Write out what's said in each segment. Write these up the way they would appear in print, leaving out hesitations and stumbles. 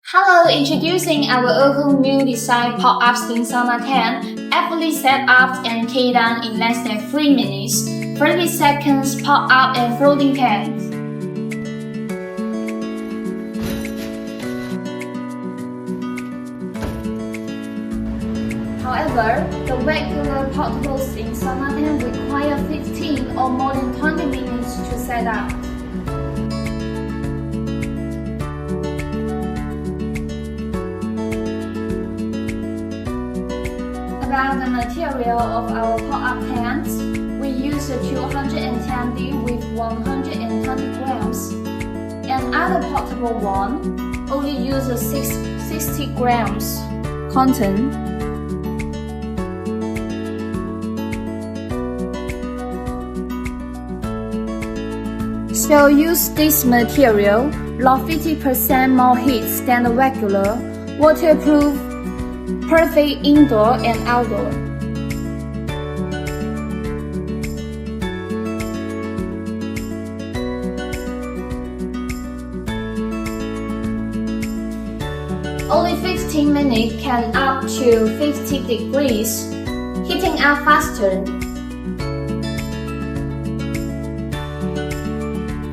Hello, introducing our all new design pop-up steam sauna 10, aptly set up and keyed down in less than 3 minutes, 30 seconds pop-up and folding pen. However, the regular portable steam sauna 10 require 15 or more than 20 minutes to set up. About the material of our pop-up pants, we use a 210D with 120 grams, and other portable one only use a 60 grams cotton. So use this material, lost 50% more heat than the regular, waterproof, perfect indoor and outdoor. Only 15 minutes can up to 50 degrees, heating up faster.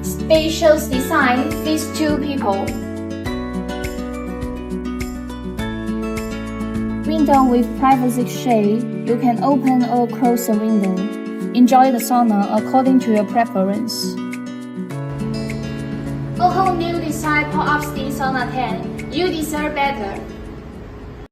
Spacious design fits 2 people. Window with privacy shade, you can open or close the window. Enjoy the sauna according to your preference. A whole new design pop-up steam sauna 10. You deserve better.